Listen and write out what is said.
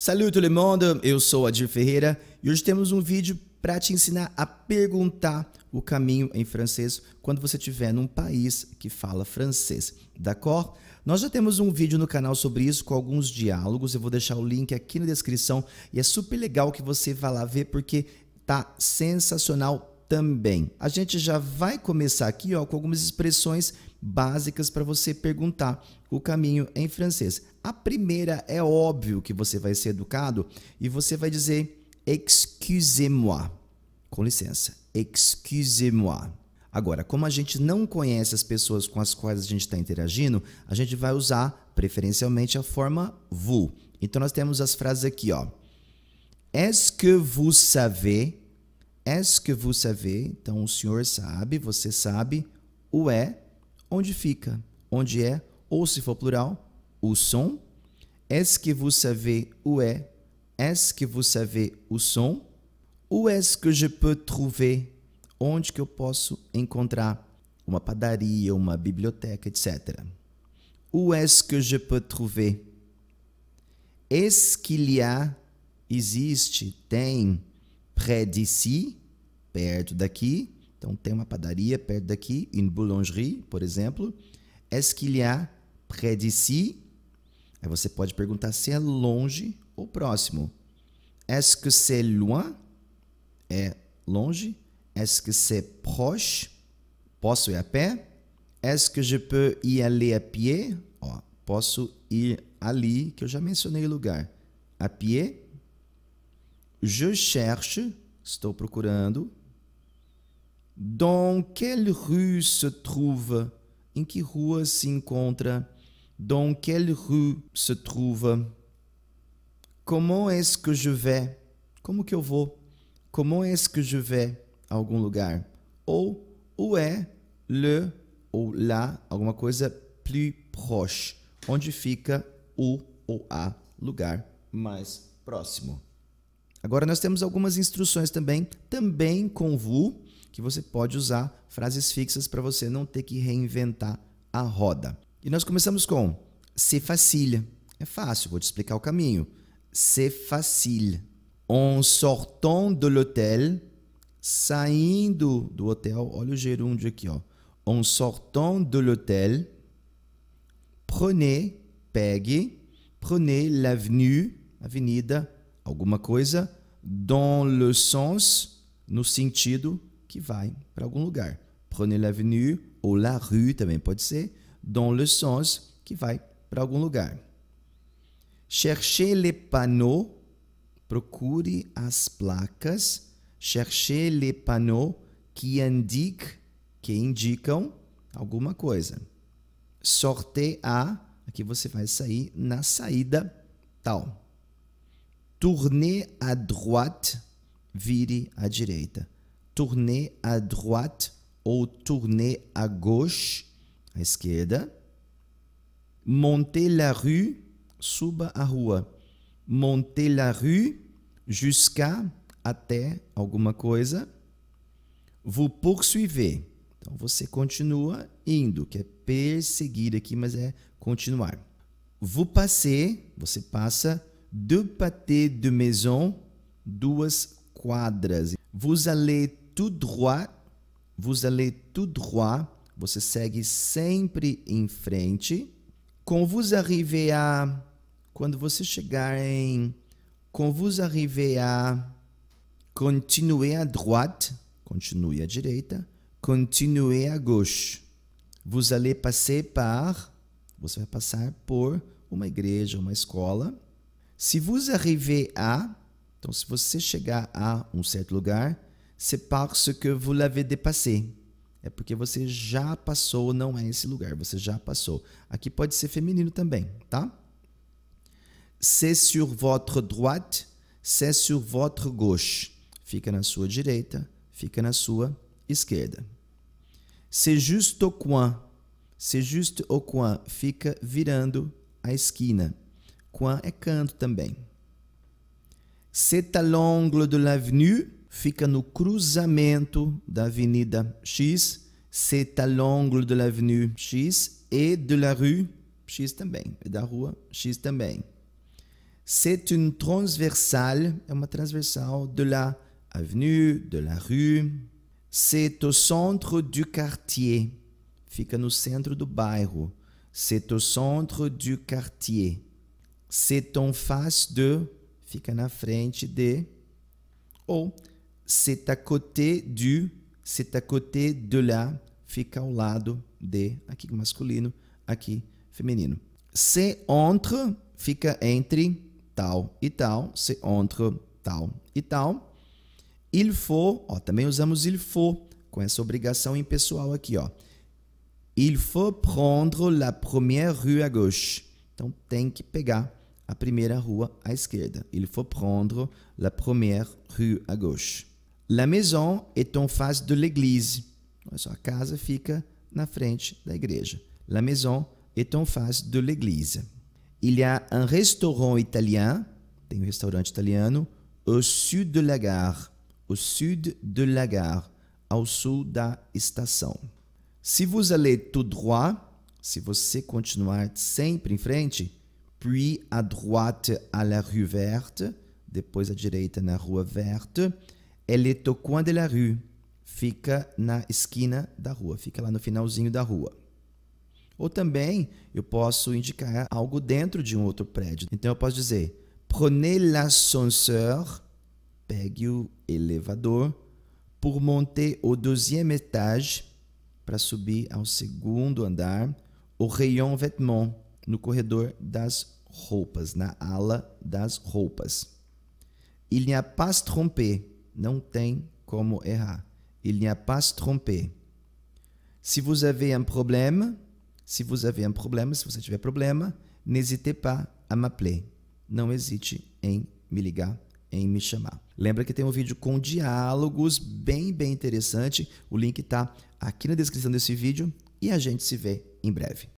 Salut tout le monde, eu sou Adir Ferreira e hoje temos um vídeo para te ensinar a perguntar o caminho em francês quando você estiver num país que fala francês, d'accord? Nós já temos um vídeo no canal sobre isso com alguns diálogos, eu vou deixar o link aqui na descrição e é super legal que você vá lá ver porque tá sensacional também. A gente já vai começar aqui com algumas expressões básicas para você perguntar o caminho em francês. A primeira é óbvio que você vai ser educado e você vai dizer excusez-moi. Com licença, excusez-moi. Agora, como a gente não conhece as pessoas com as quais a gente está interagindo, a gente vai usar preferencialmente a forma vous. Então nós temos as frases aqui, ó. Est-ce que vous savez? Est-ce que vous savez? Então o senhor sabe, você sabe. O é, onde fica, onde é, ou se for plural, où sont. Est-ce que vous savez où est? Est-ce que vous savez où sont? Où est-ce que je peux trouver? Onde que eu posso encontrar uma padaria, uma biblioteca, etc. Où est-ce que je peux trouver? Est-ce qu'il y a, existe, tem, près d'ici, perto daqui. Então, tem uma padaria perto daqui, une boulangerie, por exemplo. Est-ce qu'il y a près d'ici? Aí você pode perguntar se é longe ou próximo. Est-ce que c'est loin? É longe. Est-ce que c'est proche? Posso ir a pé? Est-ce que je peux y aller à pied? Ó, posso ir ali, que eu já mencionei o lugar. A pied. Je cherche, estou procurando. Dans quelle rue se trouve? Em que rua se encontra? Dans quelle rue se trouve? Comment est-ce que je vais? Como que eu vou? Comment est-ce que je vais a algum lugar? Ou où est le ou lá, alguma coisa plus proche, onde fica o ou a lugar mais próximo. Agora nós temos algumas instruções também com vous, que você pode usar frases fixas para você não ter que reinventar a roda. E nós começamos com c'est facile. É fácil, vou te explicar o caminho. C'est facile. En sortant de l'hôtel, saindo do hotel, olha o gerúndio aqui, ó. En sortant de l'hôtel, prenez, pegue, prenez l'avenue, avenida, alguma coisa, dans le sens, no sentido que vai para algum lugar. Prenez l'avenue ou la rue também pode ser, dans le sens que vai para algum lugar. Cherchez les panneaux, procure as placas. Cherchez les panneaux qui indiquent, que indicam alguma coisa. Sortez à, aqui você vai sair na saída tal. Tournez à droite, vire à direita. Tournez à droite ou tournez à gauche, à esquerda. Montez la rue, suba a rua. Montez la rue jusqu'à, até alguma coisa. Vous poursuivez. Então você continua indo, que é perseguir aqui, mas é continuar. Vous passez, você passa, deux pâtés de maison, duas quadras. Vous allez tout droit, vous allez tout droit, você segue sempre em frente. Quand vous arrivez à, quando você chegar em, quand vous arrivez à, continuez à droite, continue à direita, continuez à gauche. Vous allez passer par, você vai passar por uma igreja, uma escola. Se vous arrivez à, então se você chegar a um certo lugar, c'est parce que vous l'avez dépassé. É porque você já passou, não é esse lugar, você já passou. Aqui pode ser feminino também, tá? C'est sur votre droite, c'est sur votre gauche. Fica na sua direita, fica na sua esquerda. C'est juste au coin. C'est juste au coin. Fica virando a esquina. Coin é canto também. C'est à l'angle de l'avenue. Fica no cruzamento da avenida X. C'est à l'angle de l'avenue X. Et de la rue X também. E da rua X também. C'est une transversale, é uma transversal de la avenue, de la rue. C'est au centre du quartier, fica no centro do bairro. C'est au centre du quartier. C'est en face de, fica na frente de. Ou c'est à côté du, c'est à côté de la, fica ao lado de, aqui masculino, aqui feminino. C'est entre, fica entre tal e tal, c'est entre tal e tal. Il faut, ó, também usamos il faut, com essa obrigação impessoal aqui, ó. Il faut prendre la première rue à gauche. Então, tem que pegar a primeira rua à esquerda. Il faut prendre la première rue à gauche. La maison est en face de l'église. Olha só, a casa fica na frente da igreja. La maison est en face de l'église. Il y a un restaurant italien, tem um restaurante italiano, au sud de la gare. Au sud de la gare, ao sul da estação. Si vous allez tout droit, se você continuar sempre em frente, puis à droite à la rue verte, depois à direita na rua verte, elle est au coin de la rue, fica na esquina da rua, fica lá no finalzinho da rua. Ou também eu posso indicar algo dentro de um outro prédio. Então eu posso dizer, prenez l'ascenseur, pegue o elevador, pour monter au deuxième étage, para subir ao segundo andar, au rayon vêtements, no corredor das roupas, na ala das roupas. Il n'y a pas trompé, não tem como errar. Il n'y a pas trompé. Si vous avez un problème, se você tiver problema, n'hésitez pas à m'appeler. Não hesite em me ligar, em me chamar. Lembra que tem um vídeo com diálogos bem interessante. O link está aqui na descrição desse vídeo e a gente se vê em breve.